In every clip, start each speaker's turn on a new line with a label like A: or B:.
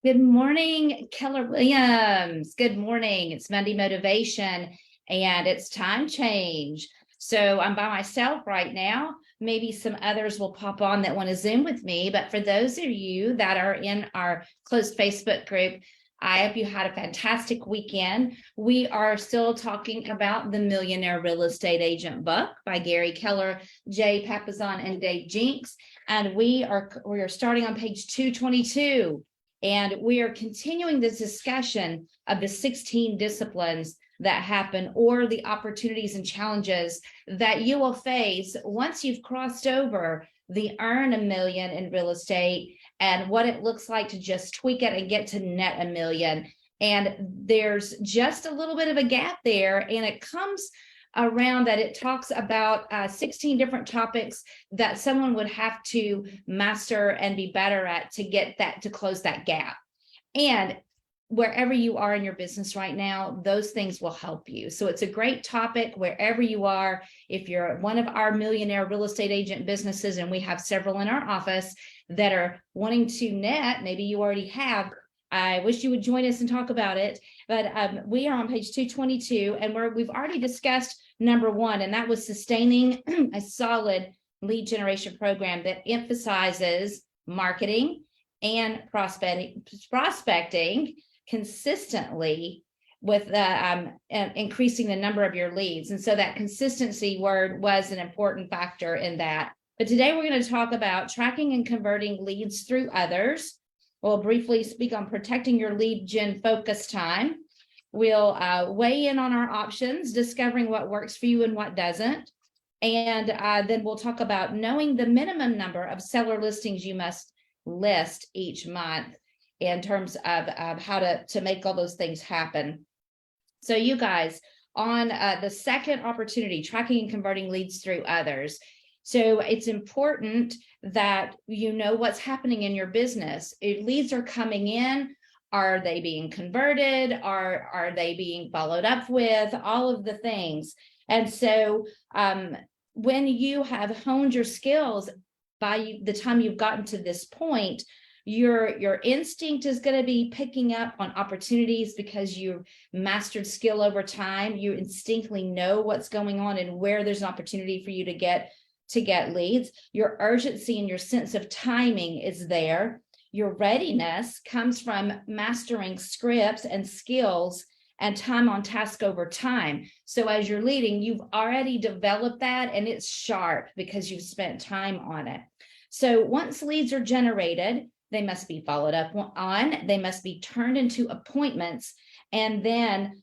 A: Good morning, Keller Williams. Good morning. It's Monday Motivation and it's time change. So I'm by myself right now. Maybe some others will pop on that want to Zoom with me. But for those of you that are in our closed Facebook group, I hope you had a fantastic weekend. We are still talking about the Millionaire Real Estate Agent book by Gary Keller, Jay Papazon, and Dave Jinks. And we are starting on page 222. And we are continuing this discussion of the 16 disciplines that happen or the opportunities and challenges that you will face once you've crossed over the earn a million in real estate and what it looks like to just tweak it and get to net a million. And there's just a little bit of a gap there, and it comes around that it talks about 16 different topics that someone would have to master and be better at to get that, to close that gap. And wherever you are in your business right now, those things will help you. So it's a great topic wherever you are. If you're one of our millionaire real estate agent businesses, and we have several in our office that are wanting to net, maybe you already have, I wish you would join us and talk about it. But we are on page 222, and we've already discussed number one, and that was sustaining a solid lead generation program that emphasizes marketing and prospecting consistently with increasing the number of your leads. And so that consistency word was an important factor in that. But today we're going to talk about tracking and converting leads through others. We'll briefly speak on protecting your lead gen focus time. We'll weigh in on our options, discovering what works for you and what doesn't. And then we'll talk about knowing the minimum number of seller listings you must list each month in terms of how to make all those things happen. So you guys, on the second opportunity, tracking and converting leads through others. So it's important that you know what's happening in your business. If leads are coming in, are they being converted? Are they being followed up with? All of the things. And so when you have honed your skills by the time you've gotten to this point, your instinct is going to be picking up on opportunities because you've mastered skill over time. You instinctively know what's going on and where there's an opportunity for you to get leads. Your urgency and your sense of timing is there. Your readiness comes from mastering scripts and skills and time on task over time. So as you're leading, you've already developed that, and it's sharp because you've spent time on it. So once leads are generated, they must be followed up on, they must be turned into appointments, and then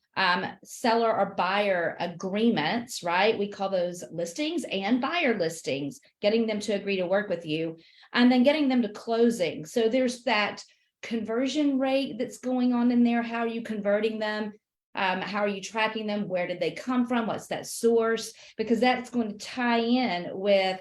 A: seller or buyer agreements, right? We call those listings and buyer listings, getting them to agree to work with you, and then getting them to closing. So there's that conversion rate that's going on in there. How are you converting them? How are you tracking them? Where did they come from? What's that source? Because that's going to tie in with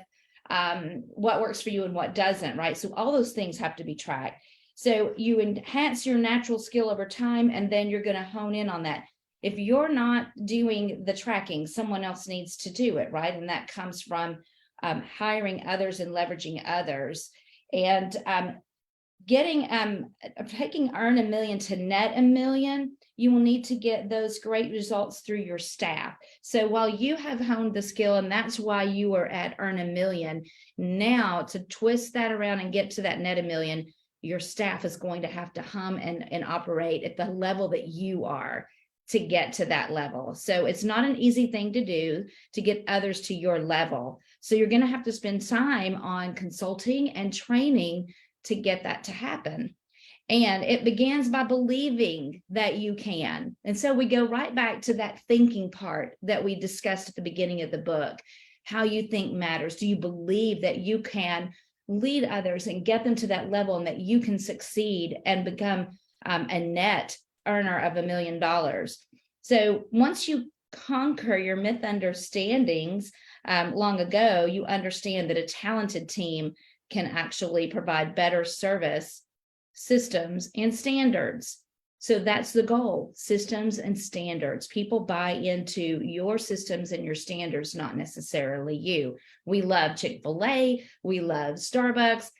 A: what works for you and what doesn't, right? So all those things have to be tracked. So you enhance your natural skill over time, and then you're going to hone in on that. If you're not doing the tracking, someone else needs to do it, right? And that comes from hiring others and leveraging others. And taking earn a million to net a million, you will need to get those great results through your staff. So while you have honed the skill, and that's why you are at earn a million, now to twist that around and get to that net a million, your staff is going to have to hum and operate at the level that you are to get to that level. So it's not an easy thing to do to get others to your level. So you're going to have to spend time on consulting and training to get that to happen. And it begins by believing that you can. And so we go right back to that thinking part that we discussed at the beginning of the book. How you think matters. Do you believe that you can lead others and get them to that level, and that you can succeed and become a net earner of $1 million? So once you conquer your misunderstandings long ago, you understand that a talented team can actually provide better service, systems, and standards. So that's the goal, systems and standards. People buy into your systems and your standards, not necessarily you. We love Chick-fil-A, we love Starbucks,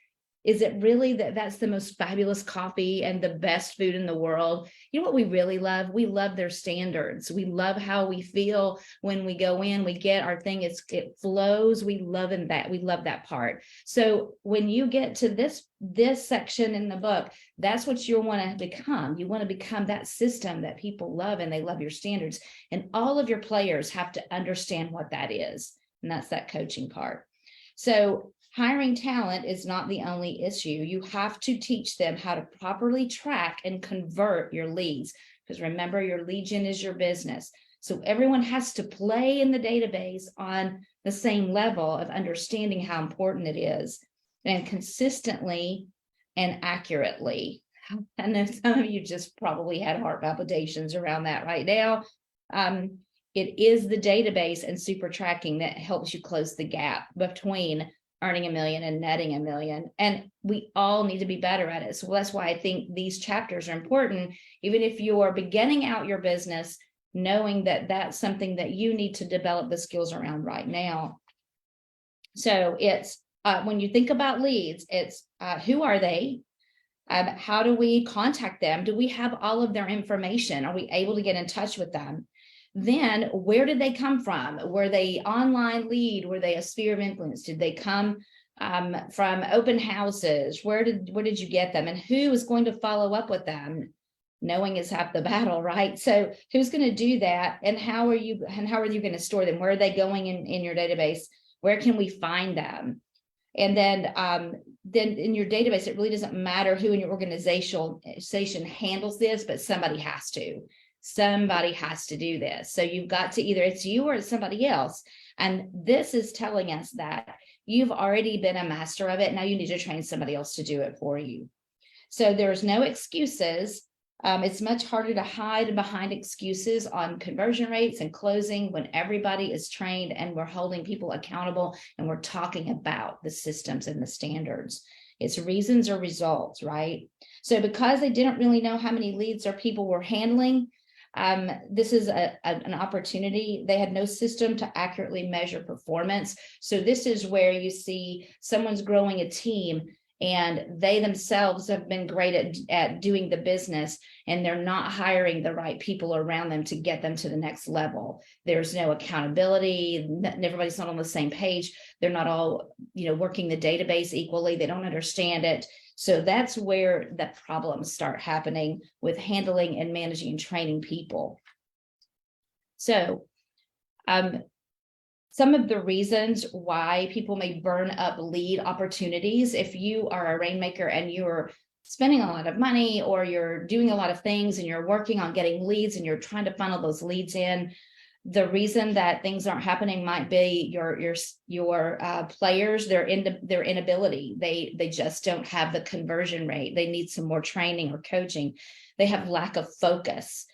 A: Is it really that that's the most fabulous coffee and the best food in the world? You know what we really love? We love their standards. We love how we feel when we go in, we get our thing, it flows. We love that. We love that part. So when you get to this section in the book, that's what you want to become. You want to become that system that people love, and they love your standards. And all of your players have to understand what that is. And that's that coaching part. So hiring talent is not the only issue. You have to teach them how to properly track and convert your leads, because remember, your lead gen is your business. So everyone has to play in the database on the same level of understanding how important it is, and consistently and accurately. I know some of you just probably had heart palpitations around that right now. It is the database and super tracking that helps you close the gap between earning $1 million and netting $1 million. And we all need to be better at it. So that's why I think these chapters are important. Even if you are beginning out your business, knowing that that's something that you need to develop the skills around right now. So it's when you think about leads, it's who are they? How do we contact them? Do we have all of their information? Are we able to get in touch with them? Then where did they come from? Were they online lead? Were they a sphere of influence? Did they come from open houses? Where did you get them? And who is going to follow up with them? Knowing is half the battle, right? So who's going to do that? And how are you going to store them? Where are they going in your database? Where can we find them? And then in your database, it really doesn't matter who in your organization handles this, but somebody has to. Somebody has to do this. So you've got to, either it's you or it's somebody else. And this is telling us that you've already been a master of it. Now you need to train somebody else to do it for you. So there's no excuses. It's much harder to hide behind excuses on conversion rates and closing when everybody is trained and we're holding people accountable and we're talking about the systems and the standards. It's reasons or results, right? So because they didn't really know how many leads or people were handling, this is an opportunity. They had no system to accurately measure performance. So this is where you see someone's growing a team and they themselves have been great at doing the business, and they're not hiring the right people around them to get them to the next level. There's no accountability. Everybody's not on the same page. They're not all, working the database equally. They don't understand it. So that's where the problems start happening with handling and managing and training people. So some of the reasons why people may burn up lead opportunities, if you are a rainmaker and you're spending a lot of money or you're doing a lot of things and you're working on getting leads and you're trying to funnel those leads in, the reason that things aren't happening might be your players, their inability. They just don't have the conversion rate. They need some more training or coaching. They have lack of focus.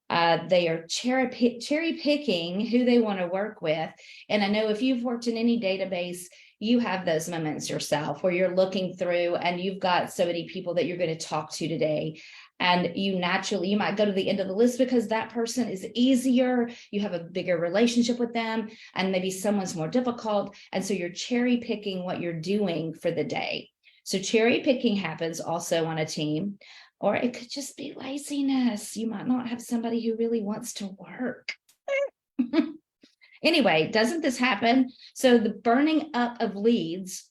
A: They are cherry picking who they want to work with. And I know if you've worked in any database, you have those moments yourself where you're looking through and you've got so many people that you're going to talk to today. And you might go to the end of the list because that person is easier. You have a bigger relationship with them, and maybe someone's more difficult. And so you're cherry picking what you're doing for the day. So cherry picking happens also on a team. Or it could just be laziness. You might not have somebody who really wants to work. Anyway, doesn't this happen? So the burning up of leads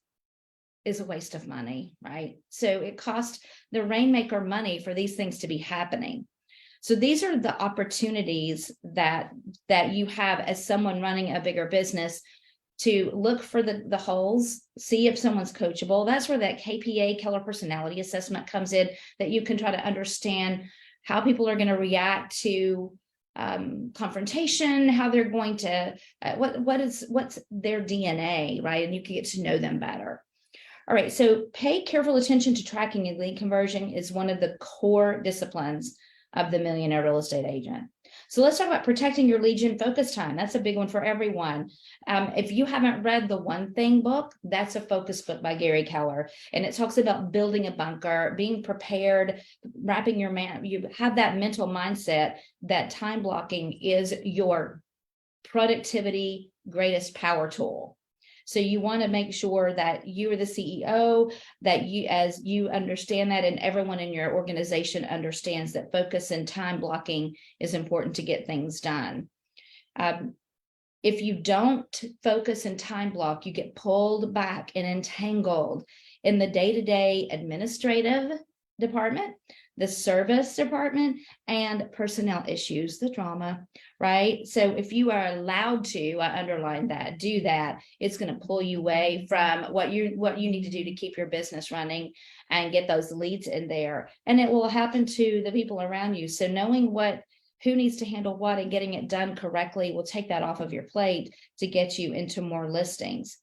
A: is a waste of money, right? So it costs the rainmaker money for these things to be happening. So these are the opportunities that you have as someone running a bigger business to look for the holes, see if someone's coachable. That's where that KPA, Keller Personality Assessment, comes in, that you can try to understand how people are going to react to confrontation, how they're going to, what's their DNA, right? And you can get to know them better. All right, so pay careful attention to tracking and lead conversion is one of the core disciplines of the Millionaire Real Estate Agent. So let's talk about protecting your lead gen focus time. That's a big one for everyone. If you haven't read the One Thing book, that's a focus book by Gary Keller. And it talks about building a bunker, being prepared, you have that mental mindset that time blocking is your productivity greatest power tool. So you want to make sure that you are the CEO, that as you understand that, and everyone in your organization understands that focus and time blocking is important to get things done. If you don't focus and time block, you get pulled back and entangled in the day-to-day administrative department, the service department, and personnel issues, the drama, right? So if you are allowed to, I underline that, do that, it's going to pull you away from what you need to do to keep your business running and get those leads in there. And it will happen to the people around you. So knowing who needs to handle what and getting it done correctly will take that off of your plate to get you into more listings.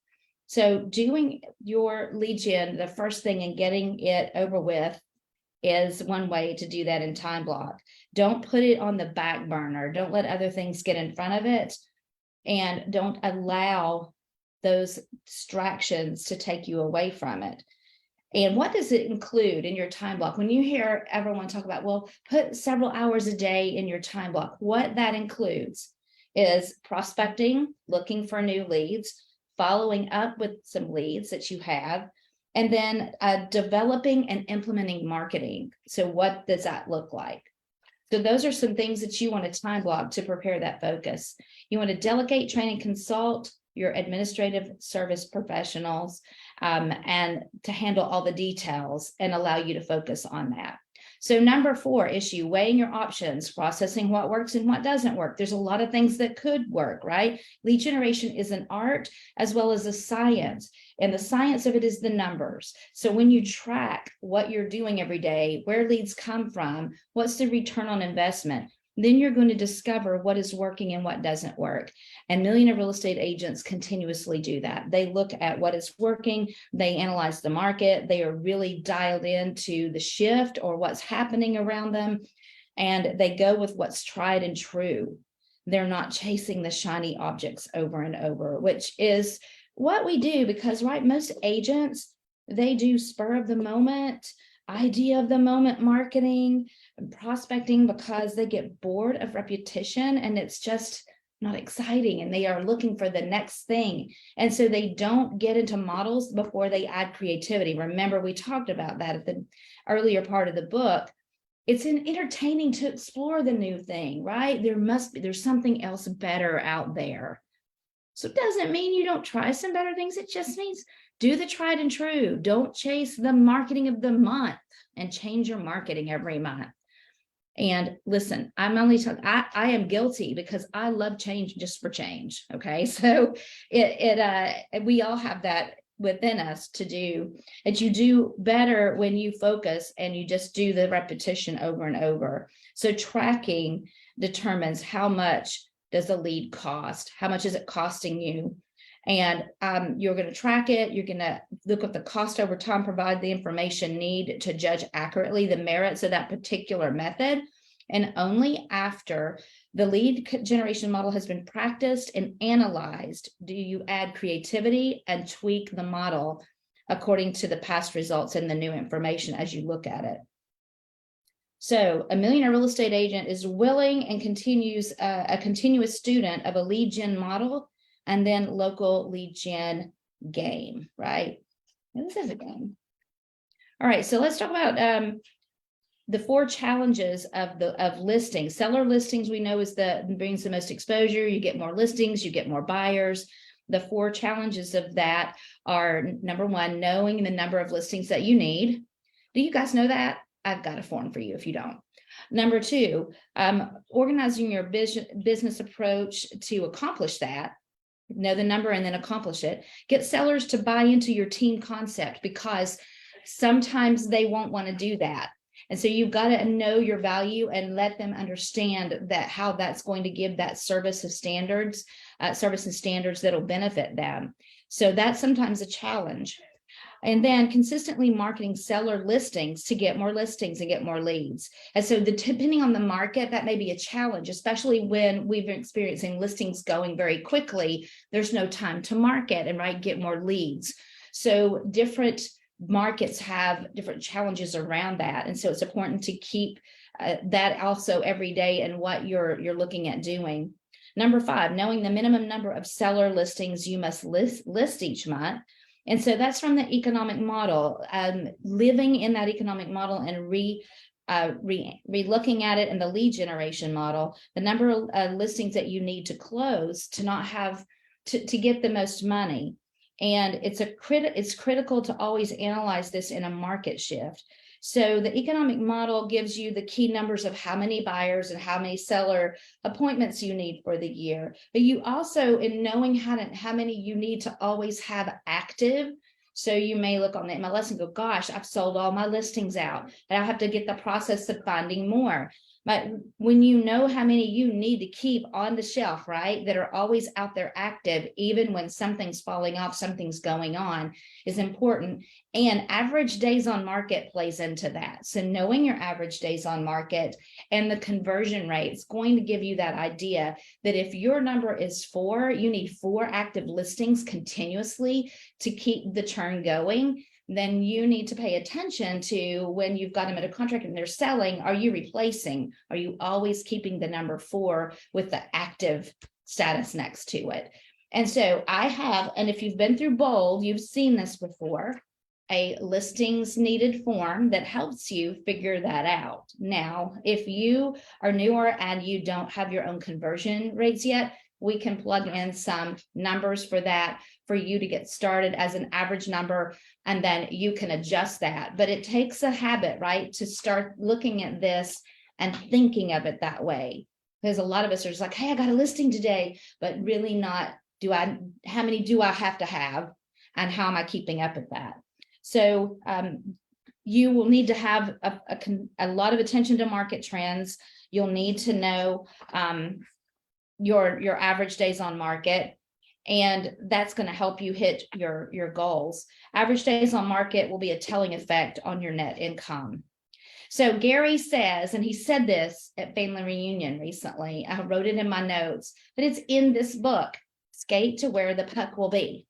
A: So doing your lead gen, the first thing, and getting it over with is one way to do that in time block. Don't put it on the back burner. Don't let other things get in front of it, and don't allow those distractions to take you away from it. And what does it include in your time block? When you hear everyone talk about, well, put several hours a day in your time block, what that includes is prospecting, looking for new leads, following up with some leads that you have, and then developing and implementing marketing. So what does that look like? So those are some things that you want to time block to prepare that focus. You want to delegate, train, and consult your administrative service professionals and to handle all the details and allow you to focus on that. So number 4 issue, weighing your options, processing what works and what doesn't work. There's a lot of things that could work, right? Lead generation is an art as well as a science. And the science of it is the numbers. So when you track what you're doing every day, where leads come from, what's the return on investment, then you're going to discover what is working and what doesn't work. And Millionaire Real Estate Agents continuously do that. They look at what is working, they analyze the market, they are really dialed into the shift or what's happening around them, and they go with what's tried and true. They're not chasing the shiny objects over and over, which is what we do, because right, most agents, they do spur of the moment, idea of the moment marketing and prospecting because they get bored of repetition and it's just not exciting, and they are looking for the next thing. And so they don't get into models before they add creativity. Remember, we talked about that at the earlier part of the book. It's entertaining to explore the new thing, right? There's something else better out there. So it doesn't mean you don't try some better things. It just means do the tried and true. Don't chase the marketing of the month and change your marketing every month. And listen, I'm only talking, I am guilty because I love change just for change. Okay. So we all have that within us to do, and you do better when you focus and you just do the repetition over and over. So tracking determines how much does a lead cost? How much is it costing you? And you're going to track it. You're going to look at the cost over time, provide the information needed to judge accurately the merits of that particular method. And only after the lead generation model has been practiced and analyzed do you add creativity and tweak the model according to the past results and the new information as you look at it. So a millionaire real estate agent is willing and continues a continuous student of a lead gen model and then local lead gen game, right? And this is a game. All right, so let's talk about the 4 challenges of listings. Seller listings, we know, brings the most exposure. You get more listings, you get more buyers. The 4 challenges of that are, number 1, knowing the number of listings that you need. Do you guys know that? I've got a form for you if you don't. Number 2, organizing your business approach to accomplish that. Know the number and then accomplish it. Get sellers to buy into your team concept, because sometimes they won't want to do that. And so you've got to know your value and let them understand that how that's going to give that service and standards that'll benefit them. So that's sometimes a challenge. And then consistently marketing seller listings to get more listings and get more leads. And so depending on the market, that may be a challenge, especially when we've been experiencing listings going very quickly. There's no time to market and get more leads. So different markets have different challenges around that. And so it's important to keep that also every day and what you're looking at doing. Number 5, knowing the minimum number of seller listings you must list each month. And so that's from the economic model, living in that economic model and re-looking at it in the lead generation model, the number of listings that you need to close to not have to get the most money. And it's critical to always analyze this in a market shift. So the economic model gives you the key numbers of how many buyers and how many seller appointments you need for the year. But you also, in knowing how many you need to always have active. So you may look on the MLS and go, gosh, I've sold all my listings out, and I have to get the process of finding more. But when you know how many you need to keep on the shelf, right, that are always out there active, even when something's falling off, something's going on, is important. And average days on market plays into that. So knowing your average days on market and the conversion rate is going to give you that idea that if your number is 4, you need 4 active listings continuously to keep the churn going. Then you need to pay attention to when you've got them at a contract and they're selling, are you replacing? Are you always keeping the number 4 with the active status next to it? And so I have, and if you've been through Bold, you've seen this before, a listings needed form that helps you figure that out. Now, if you are newer and you don't have your own conversion rates yet, we can plug in some numbers for that for you to get started as an average number, and then you can adjust that. But it takes a habit, right, to start looking at this and thinking of it that way. Because a lot of us are just like, hey, I got a listing today, but really not, how many do I have to have, and how am I keeping up with that? So you will need to have a lot of attention to market trends. You'll need to know your average days on market, and that's going to help you hit your goals. Average days on market will be a telling effect on your net income. So Gary says, and he said this at family reunion recently, I wrote it in my notes, but it's in this book, Skate to Where the Puck Will Be,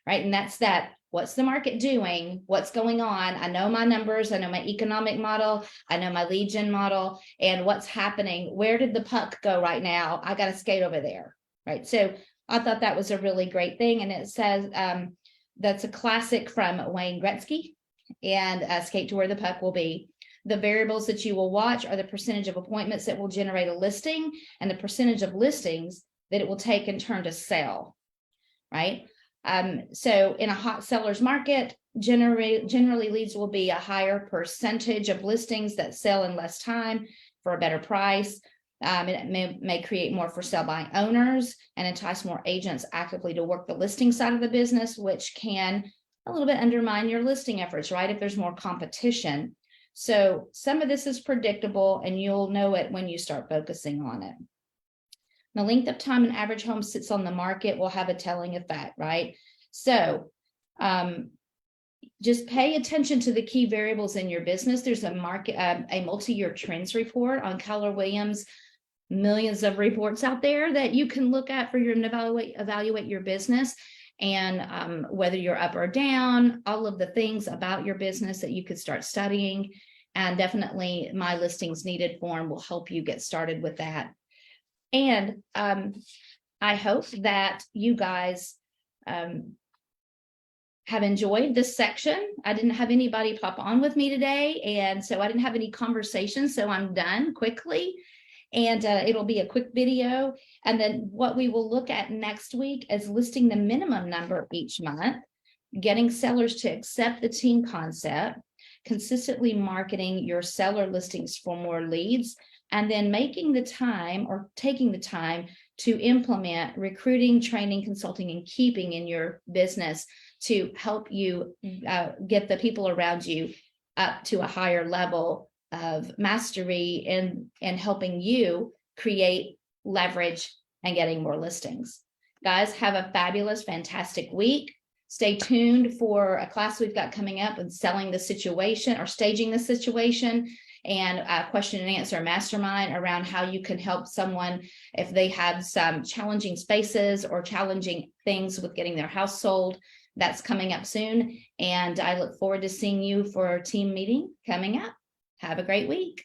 A: right? And that's that. What's the market doing? What's going on? I know my numbers. I know my economic model. I know my lead gen model, and what's happening. Where did the puck go right now? I got to skate over there, right? So I thought that was a really great thing. And it says that's a classic from Wayne Gretzky, and Skate to Where the Puck Will Be. The variables that you will watch are the percentage of appointments that will generate a listing and the percentage of listings that it will take in turn to sell, right? So in a hot seller's market, generally leads will be a higher percentage of listings that sell in less time for a better price. It may create more for sale by owners and entice more agents actively to work the listing side of the business, which can a little bit undermine your listing efforts, right? If there's more competition. So some of this is predictable, and you'll know it when you start focusing on it. The length of time an average home sits on the market will have a telling effect, right? So just pay attention to the key variables in your business. There's a multi-year trends report on Keller Williams, millions of reports out there that you can look at for your evaluate your business, and whether you're up or down, all of the things about your business that you could start studying. And definitely my listings needed form will help you get started with that. And I hope that you guys have enjoyed this section. I didn't have anybody pop on with me today, and so I didn't have any conversation, so I'm done quickly. And it'll be a quick video. And then what we will look at next week is listing the minimum number each month, getting sellers to accept the team concept, consistently marketing your seller listings for more leads, and then making the time or taking the time to implement recruiting, training, consulting, and keeping in your business to help you get the people around you up to a higher level of mastery and helping you create leverage and getting more listings. Guys, have a fabulous, fantastic week. Stay tuned for a class we've got coming up with selling the situation or staging the situation, and a question and answer mastermind around how you can help someone if they have some challenging spaces or challenging things with getting their house sold. That's coming up soon. And I look forward to seeing you for our team meeting coming up. Have a great week.